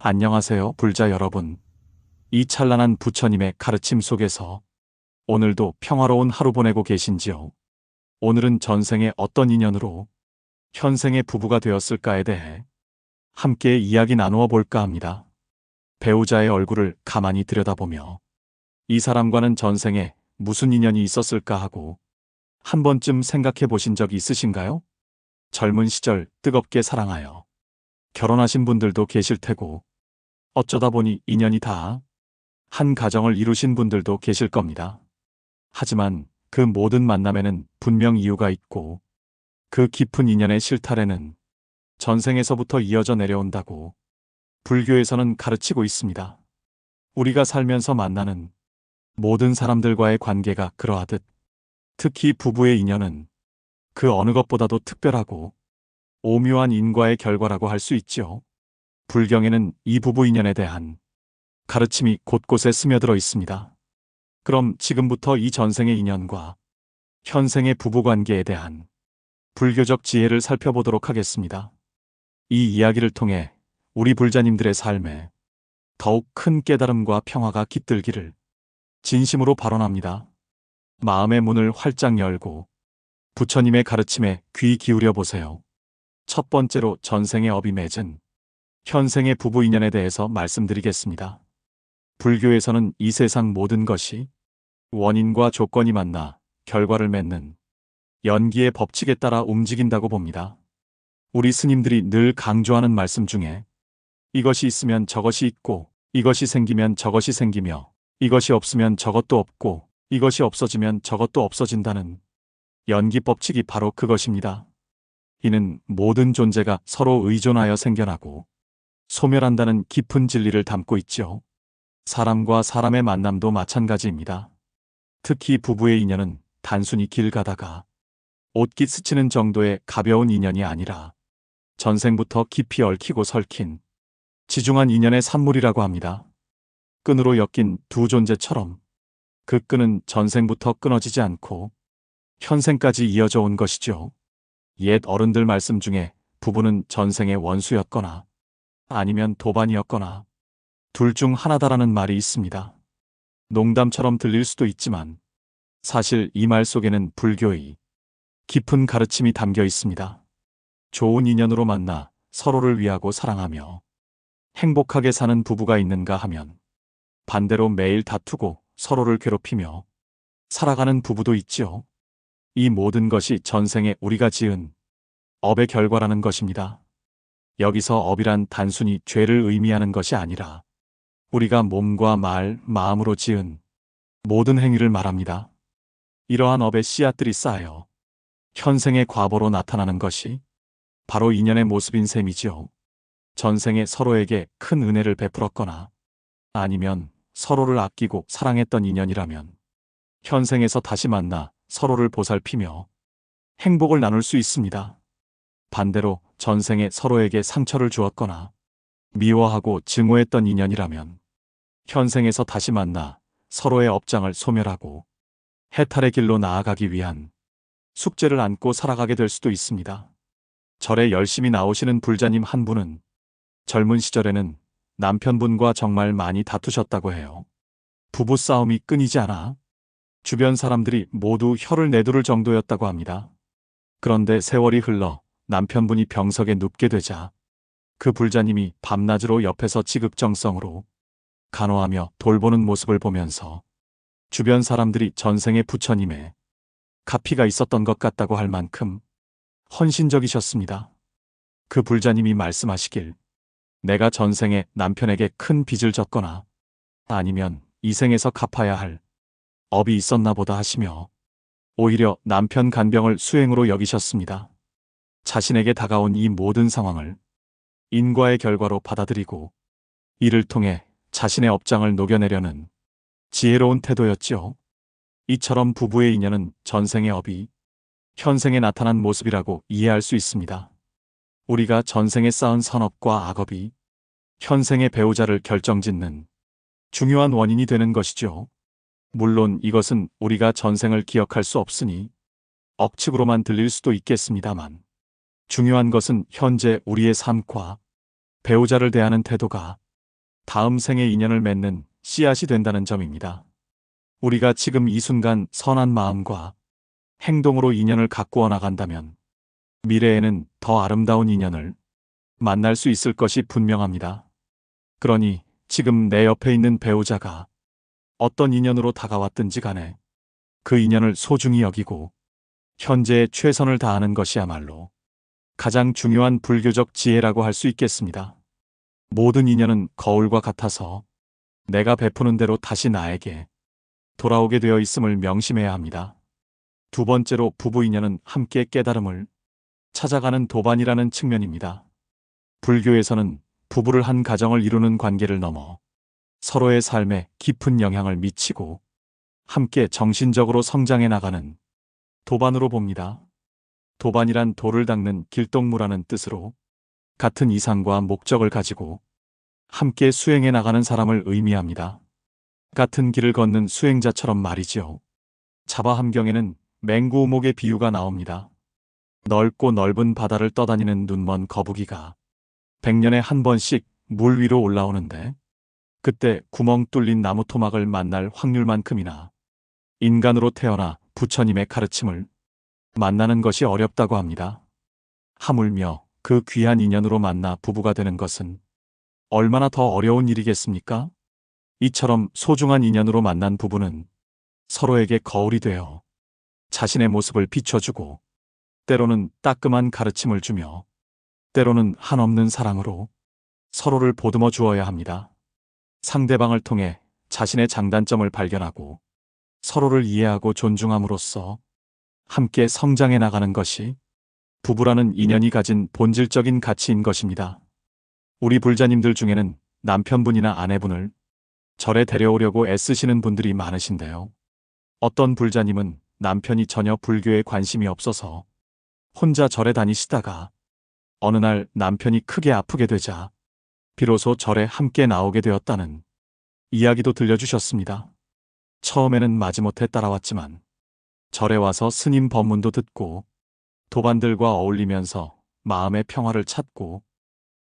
안녕하세요, 불자 여러분. 이 찬란한 부처님의 가르침 속에서 오늘도 평화로운 하루 보내고 계신지요? 오늘은 전생에 어떤 인연으로 현생의 부부가 되었을까에 대해 함께 이야기 나누어 볼까 합니다. 배우자의 얼굴을 가만히 들여다보며 이 사람과는 전생에 무슨 인연이 있었을까 하고 한 번쯤 생각해 보신 적 있으신가요? 젊은 시절 뜨겁게 사랑하여 결혼하신 분들도 계실 테고 어쩌다 보니 인연이 다 한 가정을 이루신 분들도 계실 겁니다. 하지만 그 모든 만남에는 분명 이유가 있고 그 깊은 인연의 실타래는 전생에서부터 이어져 내려온다고 불교에서는 가르치고 있습니다. 우리가 살면서 만나는 모든 사람들과의 관계가 그러하듯 특히 부부의 인연은 그 어느 것보다도 특별하고 오묘한 인과의 결과라고 할 수 있지요. 불경에는 이 부부 인연에 대한 가르침이 곳곳에 스며들어 있습니다. 그럼 지금부터 이 전생의 인연과 현생의 부부관계에 대한 불교적 지혜를 살펴보도록 하겠습니다. 이 이야기를 통해 우리 불자님들의 삶에 더욱 큰 깨달음과 평화가 깃들기를 진심으로 발언합니다. 마음의 문을 활짝 열고 부처님의 가르침에 귀 기울여 보세요. 첫 번째로 전생의 업이 맺은 현생의 부부 인연에 대해서 말씀드리겠습니다. 불교에서는 이 세상 모든 것이 원인과 조건이 만나 결과를 맺는 연기의 법칙에 따라 움직인다고 봅니다. 우리 스님들이 늘 강조하는 말씀 중에 이것이 있으면 저것이 있고 이것이 생기면 저것이 생기며 이것이 없으면 저것도 없고 이것이 없어지면 저것도 없어진다는 연기 법칙이 바로 그것입니다. 이는 모든 존재가 서로 의존하여 생겨나고 소멸한다는 깊은 진리를 담고 있죠. 사람과 사람의 만남도 마찬가지입니다. 특히 부부의 인연은 단순히 길 가다가 옷깃 스치는 정도의 가벼운 인연이 아니라 전생부터 깊이 얽히고 설킨 지중한 인연의 산물이라고 합니다. 끈으로 엮인 두 존재처럼 그 끈은 전생부터 끊어지지 않고 현생까지 이어져 온 것이죠. 옛 어른들 말씀 중에 부부는 전생의 원수였거나 아니면 도반이었거나 둘 중 하나다라는 말이 있습니다. 농담처럼 들릴 수도 있지만 사실 이 말 속에는 불교의 깊은 가르침이 담겨 있습니다. 좋은 인연으로 만나 서로를 위하고 사랑하며 행복하게 사는 부부가 있는가 하면 반대로 매일 다투고 서로를 괴롭히며 살아가는 부부도 있지요. 이 모든 것이 전생에 우리가 지은 업의 결과라는 것입니다. 여기서 업이란 단순히 죄를 의미하는 것이 아니라 우리가 몸과 말, 마음으로 지은 모든 행위를 말합니다. 이러한 업의 씨앗들이 쌓여 현생의 과보로 나타나는 것이 바로 인연의 모습인 셈이지요. 전생에 서로에게 큰 은혜를 베풀었거나 아니면 서로를 아끼고 사랑했던 인연이라면 현생에서 다시 만나 서로를 보살피며 행복을 나눌 수 있습니다. 반대로 전생에 서로에게 상처를 주었거나 미워하고 증오했던 인연이라면 현생에서 다시 만나 서로의 업장을 소멸하고 해탈의 길로 나아가기 위한 숙제를 안고 살아가게 될 수도 있습니다. 절에 열심히 나오시는 불자님 한 분은 젊은 시절에는 남편분과 정말 많이 다투셨다고 해요. 부부싸움이 끊이지 않아 주변 사람들이 모두 혀를 내두를 정도였다고 합니다. 그런데 세월이 흘러 남편분이 병석에 눕게 되자 그 불자님이 밤낮으로 옆에서 지극정성으로 간호하며 돌보는 모습을 보면서 주변 사람들이 전생의 부처님의 가피가 있었던 것 같다고 할 만큼 헌신적이셨습니다. 그 불자님이 말씀하시길 내가 전생에 남편에게 큰 빚을 졌거나 아니면 이 생에서 갚아야 할 업이 있었나 보다 하시며 오히려 남편 간병을 수행으로 여기셨습니다. 자신에게 다가온 이 모든 상황을 인과의 결과로 받아들이고 이를 통해 자신의 업장을 녹여내려는 지혜로운 태도였지요. 이처럼 부부의 인연은 전생의 업이 현생에 나타난 모습이라고 이해할 수 있습니다. 우리가 전생에 쌓은 선업과 악업이 현생의 배우자를 결정짓는 중요한 원인이 되는 것이죠. 물론 이것은 우리가 전생을 기억할 수 없으니 억측으로만 들릴 수도 있겠습니다만 중요한 것은 현재 우리의 삶과 배우자를 대하는 태도가 다음 생에 인연을 맺는 씨앗이 된다는 점입니다. 우리가 지금 이 순간 선한 마음과 행동으로 인연을 가꾸어 나간다면 미래에는 더 아름다운 인연을 만날 수 있을 것이 분명합니다. 그러니 지금 내 옆에 있는 배우자가 어떤 인연으로 다가왔든지 간에 그 인연을 소중히 여기고 현재에 최선을 다하는 것이야말로 가장 중요한 불교적 지혜라고 할 수 있겠습니다. 모든 인연은 거울과 같아서 내가 베푸는 대로 다시 나에게 돌아오게 되어 있음을 명심해야 합니다. 두 번째로 부부 인연은 함께 깨달음을 찾아가는 도반이라는 측면입니다. 불교에서는 부부를 한 가정을 이루는 관계를 넘어 서로의 삶에 깊은 영향을 미치고 함께 정신적으로 성장해 나가는 도반으로 봅니다. 도반이란 돌을 닦는 길동무라는 뜻으로 같은 이상과 목적을 가지고 함께 수행해 나가는 사람을 의미합니다. 같은 길을 걷는 수행자처럼 말이지요. 자바함경에는 맹구우목의 비유가 나옵니다. 넓고 넓은 바다를 떠다니는 눈먼 거북이가 100년에 한 번씩 물 위로 올라오는데 그때 구멍 뚫린 나무 토막을 만날 확률만큼이나 인간으로 태어나 부처님의 가르침을 만나는 것이 어렵다고 합니다. 하물며 그 귀한 인연으로 만나 부부가 되는 것은 얼마나 더 어려운 일이겠습니까? 이처럼 소중한 인연으로 만난 부부는 서로에게 거울이 되어 자신의 모습을 비춰주고 때로는 따끔한 가르침을 주며 때로는 한없는 사랑으로 서로를 보듬어 주어야 합니다. 상대방을 통해 자신의 장단점을 발견하고 서로를 이해하고 존중함으로써 함께 성장해 나가는 것이 부부라는 인연이 가진 본질적인 가치인 것입니다. 우리 불자님들 중에는 남편분이나 아내분을 절에 데려오려고 애쓰시는 분들이 많으신데요. 어떤 불자님은 남편이 전혀 불교에 관심이 없어서 혼자 절에 다니시다가 어느 날 남편이 크게 아프게 되자 비로소 절에 함께 나오게 되었다는 이야기도 들려주셨습니다. 처음에는 마지못해 따라왔지만 절에 와서 스님 법문도 듣고 도반들과 어울리면서 마음의 평화를 찾고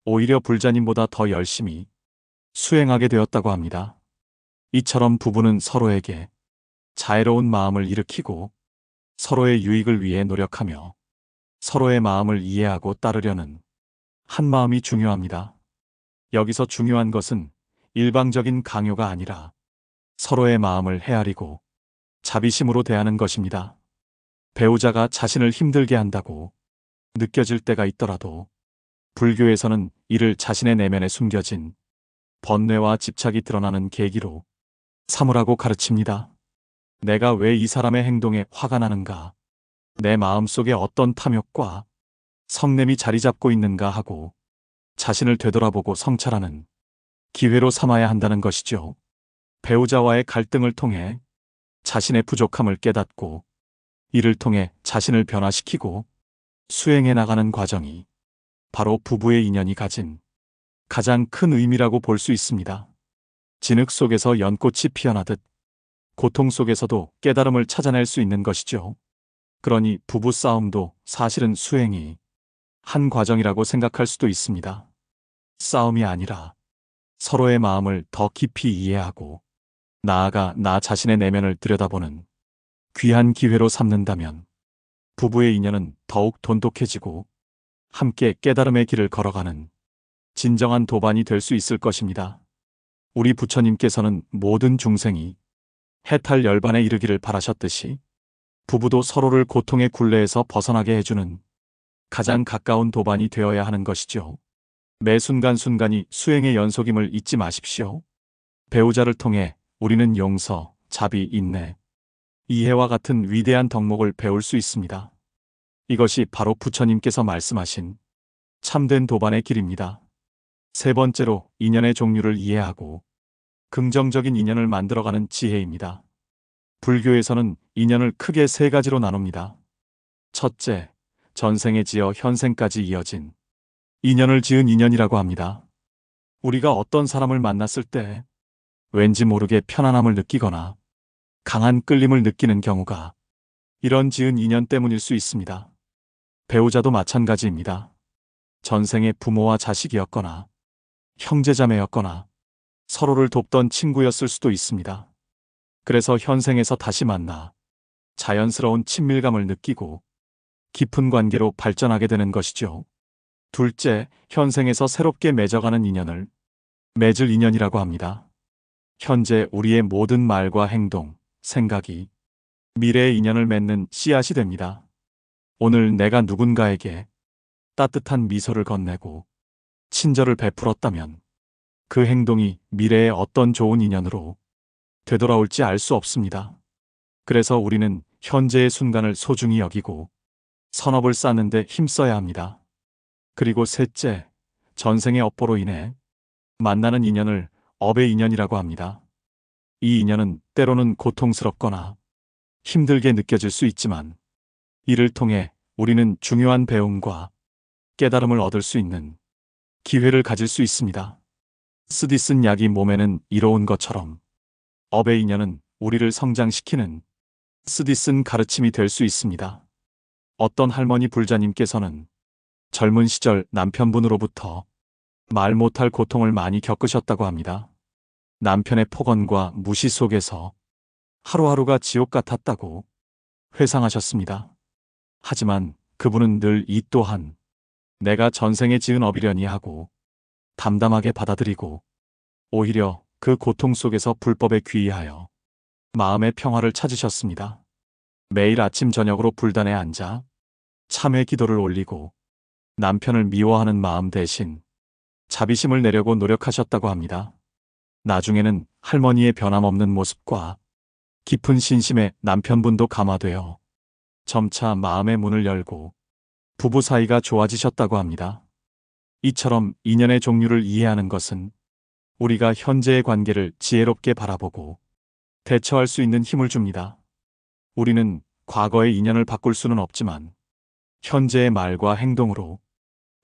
오히려 불자님보다 더 열심히 수행하게 되었다고 합니다. 이처럼 부부는 서로에게 자애로운 마음을 일으키고 서로의 유익을 위해 노력하며 서로의 마음을 이해하고 따르려는 한 마음이 중요합니다. 여기서 중요한 것은 일방적인 강요가 아니라 서로의 마음을 헤아리고 자비심으로 대하는 것입니다. 배우자가 자신을 힘들게 한다고 느껴질 때가 있더라도 불교에서는 이를 자신의 내면에 숨겨진 번뇌와 집착이 드러나는 계기로 삼으라고 가르칩니다. 내가 왜 이 사람의 행동에 화가 나는가? 내 마음속에 어떤 탐욕과 성냄이 자리 잡고 있는가 하고 자신을 되돌아보고 성찰하는 기회로 삼아야 한다는 것이죠. 배우자와의 갈등을 통해 자신의 부족함을 깨닫고 이를 통해 자신을 변화시키고 수행해 나가는 과정이 바로 부부의 인연이 가진 가장 큰 의미라고 볼 수 있습니다. 진흙 속에서 연꽃이 피어나듯 고통 속에서도 깨달음을 찾아낼 수 있는 것이죠. 그러니 부부 싸움도 사실은 수행이 한 과정이라고 생각할 수도 있습니다. 싸움이 아니라 서로의 마음을 더 깊이 이해하고 나아가 나 자신의 내면을 들여다보는 귀한 기회로 삼는다면 부부의 인연은 더욱 돈독해지고 함께 깨달음의 길을 걸어가는 진정한 도반이 될 수 있을 것입니다. 우리 부처님께서는 모든 중생이 해탈 열반에 이르기를 바라셨듯이 부부도 서로를 고통의 굴레에서 벗어나게 해주는 가장 가까운 도반이 되어야 하는 것이죠. 매 순간순간이 수행의 연속임을 잊지 마십시오. 배우자를 통해 우리는 용서, 자비, 인내, 이해와 같은 위대한 덕목을 배울 수 있습니다. 이것이 바로 부처님께서 말씀하신 참된 도반의 길입니다. 세 번째로 인연의 종류를 이해하고 긍정적인 인연을 만들어가는 지혜입니다. 불교에서는 인연을 크게 세 가지로 나눕니다. 첫째, 전생에 지어 현생까지 이어진 인연을 지은 인연이라고 합니다. 우리가 어떤 사람을 만났을 때 왠지 모르게 편안함을 느끼거나 강한 끌림을 느끼는 경우가 이런 지은 인연 때문일 수 있습니다. 배우자도 마찬가지입니다. 전생의 부모와 자식이었거나 형제자매였거나 서로를 돕던 친구였을 수도 있습니다. 그래서 현생에서 다시 만나 자연스러운 친밀감을 느끼고 깊은 관계로 발전하게 되는 것이죠. 둘째, 현생에서 새롭게 맺어가는 인연을 맺을 인연이라고 합니다. 현재 우리의 모든 말과 행동, 생각이 미래의 인연을 맺는 씨앗이 됩니다. 오늘 내가 누군가에게 따뜻한 미소를 건네고 친절을 베풀었다면 그 행동이 미래의 어떤 좋은 인연으로 되돌아올지 알 수 없습니다. 그래서 우리는 현재의 순간을 소중히 여기고 선업을 쌓는 데 힘써야 합니다. 그리고 셋째, 전생의 업보로 인해 만나는 인연을 업의 인연이라고 합니다. 이 인연은 때로는 고통스럽거나 힘들게 느껴질 수 있지만 이를 통해 우리는 중요한 배움과 깨달음을 얻을 수 있는 기회를 가질 수 있습니다. 쓰디 쓴 약이 몸에는 이로운 것처럼 업의 인연은 우리를 성장시키는 쓰디 쓴 가르침이 될 수 있습니다. 어떤 할머니 불자님께서는 젊은 시절 남편분으로부터 말 못할 고통을 많이 겪으셨다고 합니다. 남편의 폭언과 무시 속에서 하루하루가 지옥 같았다고 회상하셨습니다. 하지만 그분은 늘 이 또한 내가 전생에 지은 업이려니 하고 담담하게 받아들이고 오히려 그 고통 속에서 불법에 귀의하여 마음의 평화를 찾으셨습니다. 매일 아침 저녁으로 불단에 앉아 참회 기도를 올리고 남편을 미워하는 마음 대신 자비심을 내려고 노력하셨다고 합니다. 나중에는 할머니의 변함없는 모습과 깊은 신심에 남편분도 감화되어 점차 마음의 문을 열고 부부 사이가 좋아지셨다고 합니다. 이처럼 인연의 종류를 이해하는 것은 우리가 현재의 관계를 지혜롭게 바라보고 대처할 수 있는 힘을 줍니다. 우리는 과거의 인연을 바꿀 수는 없지만 현재의 말과 행동으로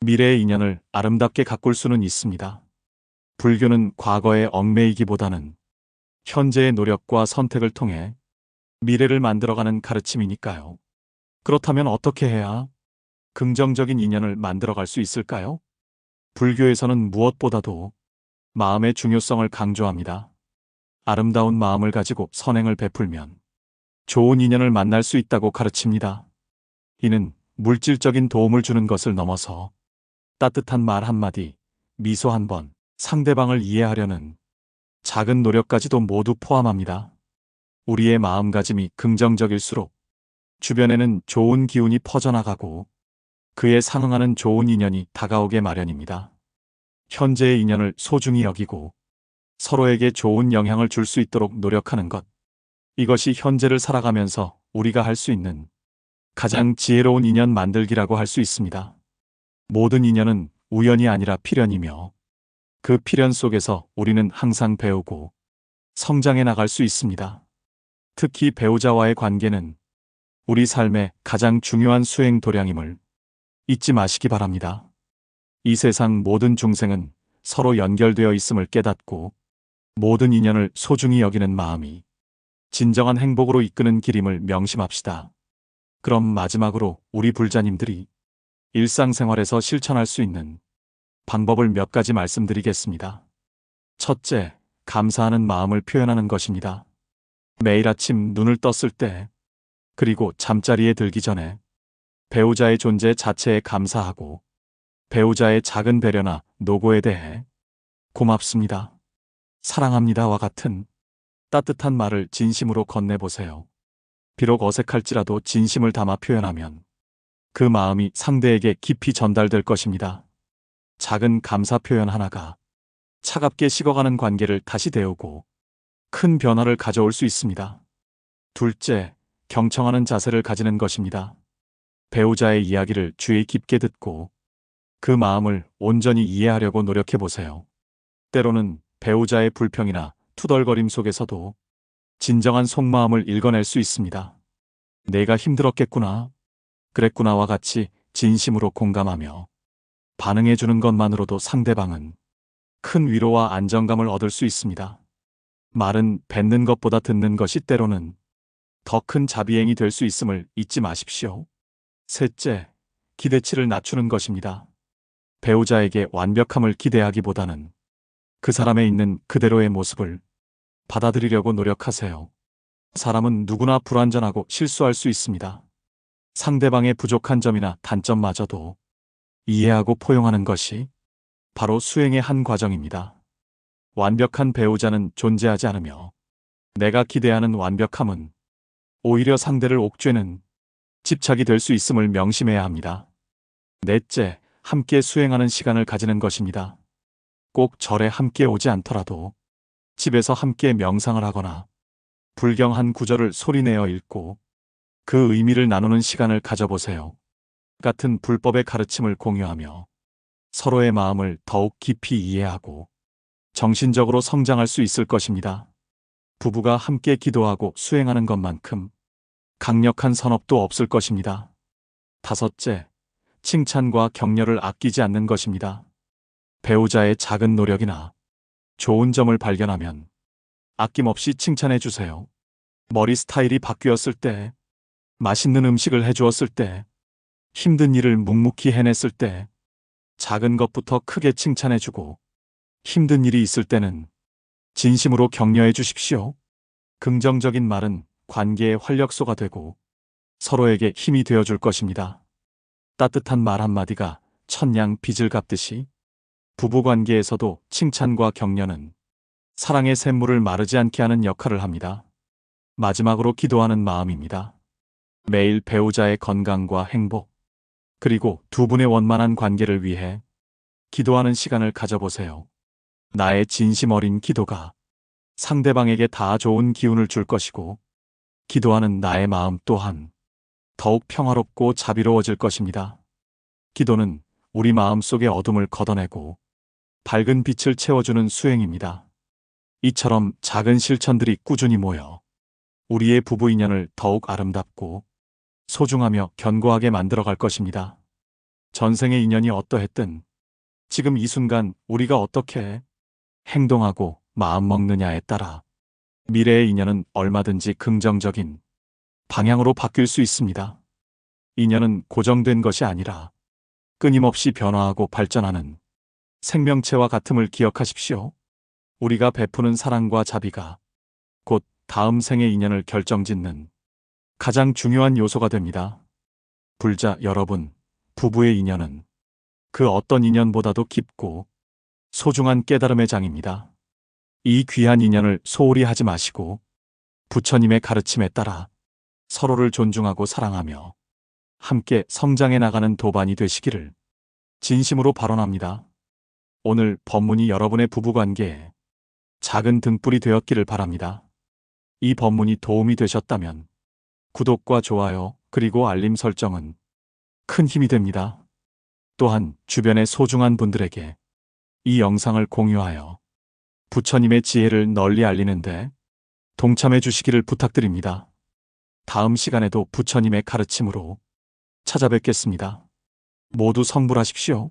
미래의 인연을 아름답게 가꿀 수는 있습니다. 불교는 과거에 얽매이기보다는 현재의 노력과 선택을 통해 미래를 만들어가는 가르침이니까요. 그렇다면 어떻게 해야 긍정적인 인연을 만들어갈 수 있을까요? 불교에서는 무엇보다도 마음의 중요성을 강조합니다. 아름다운 마음을 가지고 선행을 베풀면 좋은 인연을 만날 수 있다고 가르칩니다. 이는 물질적인 도움을 주는 것을 넘어서 따뜻한 말 한마디, 미소 한 번, 상대방을 이해하려는 작은 노력까지도 모두 포함합니다. 우리의 마음가짐이 긍정적일수록 주변에는 좋은 기운이 퍼져나가고 그에 상응하는 좋은 인연이 다가오게 마련입니다. 현재의 인연을 소중히 여기고 서로에게 좋은 영향을 줄 수 있도록 노력하는 것. 이것이 현재를 살아가면서 우리가 할 수 있는 가장 지혜로운 인연 만들기라고 할 수 있습니다. 모든 인연은 우연이 아니라 필연이며 그 필연 속에서 우리는 항상 배우고 성장해 나갈 수 있습니다. 특히 배우자와의 관계는 우리 삶의 가장 중요한 수행 도량임을 잊지 마시기 바랍니다. 이 세상 모든 중생은 서로 연결되어 있음을 깨닫고 모든 인연을 소중히 여기는 마음이 진정한 행복으로 이끄는 길임을 명심합시다. 그럼 마지막으로 우리 불자님들이 일상생활에서 실천할 수 있는 방법을 몇 가지 말씀드리겠습니다. 첫째, 감사하는 마음을 표현하는 것입니다. 매일 아침 눈을 떴을 때, 그리고 잠자리에 들기 전에 배우자의 존재 자체에 감사하고 배우자의 작은 배려나 노고에 대해 고맙습니다, 사랑합니다와 같은 따뜻한 말을 진심으로 건네보세요. 비록 어색할지라도 진심을 담아 표현하면 그 마음이 상대에게 깊이 전달될 것입니다. 작은 감사 표현 하나가 차갑게 식어가는 관계를 다시 데우고 큰 변화를 가져올 수 있습니다. 둘째, 경청하는 자세를 가지는 것입니다. 배우자의 이야기를 주의 깊게 듣고 그 마음을 온전히 이해하려고 노력해 보세요. 때로는 배우자의 불평이나 투덜거림 속에서도 진정한 속마음을 읽어낼 수 있습니다. 내가 힘들었겠구나, 그랬구나와 같이 진심으로 공감하며 반응해 주는 것만으로도 상대방은 큰 위로와 안정감을 얻을 수 있습니다. 말은 뱉는 것보다 듣는 것이 때로는 더 큰 자비행이 될 수 있음을 잊지 마십시오. 셋째, 기대치를 낮추는 것입니다. 배우자에게 완벽함을 기대하기보다는 그 사람에 있는 그대로의 모습을 받아들이려고 노력하세요. 사람은 누구나 불완전하고 실수할 수 있습니다. 상대방의 부족한 점이나 단점마저도 이해하고 포용하는 것이 바로 수행의 한 과정입니다. 완벽한 배우자는 존재하지 않으며 내가 기대하는 완벽함은 오히려 상대를 옥죄는 집착이 될 수 있음을 명심해야 합니다. 넷째, 함께 수행하는 시간을 가지는 것입니다. 꼭 절에 함께 오지 않더라도 집에서 함께 명상을 하거나 불경 한 구절을 소리내어 읽고 그 의미를 나누는 시간을 가져보세요. 같은 불법의 가르침을 공유하며 서로의 마음을 더욱 깊이 이해하고 정신적으로 성장할 수 있을 것입니다. 부부가 함께 기도하고 수행하는 것만큼 강력한 선업도 없을 것입니다. 다섯째, 칭찬과 격려를 아끼지 않는 것입니다. 배우자의 작은 노력이나 좋은 점을 발견하면 아낌없이 칭찬해 주세요. 머리 스타일이 바뀌었을 때, 맛있는 음식을 해주었을 때, 힘든 일을 묵묵히 해냈을 때, 작은 것부터 크게 칭찬해 주고, 힘든 일이 있을 때는 진심으로 격려해 주십시오. 긍정적인 말은 관계의 활력소가 되고 서로에게 힘이 되어줄 것입니다. 따뜻한 말 한마디가 천냥 빚을 갚듯이 부부관계에서도 칭찬과 격려는 사랑의 샘물을 마르지 않게 하는 역할을 합니다. 마지막으로 기도하는 마음입니다. 매일 배우자의 건강과 행복, 그리고 두 분의 원만한 관계를 위해 기도하는 시간을 가져보세요. 나의 진심 어린 기도가 상대방에게 다 좋은 기운을 줄 것이고, 기도하는 나의 마음 또한 더욱 평화롭고 자비로워질 것입니다. 기도는 우리 마음 속의 어둠을 걷어내고 밝은 빛을 채워주는 수행입니다. 이처럼 작은 실천들이 꾸준히 모여 우리의 부부 인연을 더욱 아름답고 소중하며 견고하게 만들어갈 것입니다. 전생의 인연이 어떠했든 지금 이 순간 우리가 어떻게 행동하고 마음먹느냐에 따라 미래의 인연은 얼마든지 긍정적인 방향으로 바뀔 수 있습니다. 인연은 고정된 것이 아니라 끊임없이 변화하고 발전하는 생명체와 같음을 기억하십시오. 우리가 베푸는 사랑과 자비가 곧 다음 생의 인연을 결정짓는 가장 중요한 요소가 됩니다. 불자 여러분, 부부의 인연은 그 어떤 인연보다도 깊고 소중한 깨달음의 장입니다. 이 귀한 인연을 소홀히 하지 마시고 부처님의 가르침에 따라 서로를 존중하고 사랑하며 함께 성장해 나가는 도반이 되시기를 진심으로 발언합니다. 오늘 법문이 여러분의 부부관계에 작은 등불이 되었기를 바랍니다. 이 법문이 도움이 되셨다면 구독과 좋아요 그리고 알림 설정은 큰 힘이 됩니다. 또한 주변의 소중한 분들에게 이 영상을 공유하여 부처님의 지혜를 널리 알리는데 동참해 주시기를 부탁드립니다. 다음 시간에도 부처님의 가르침으로 찾아뵙겠습니다. 모두 성불하십시오.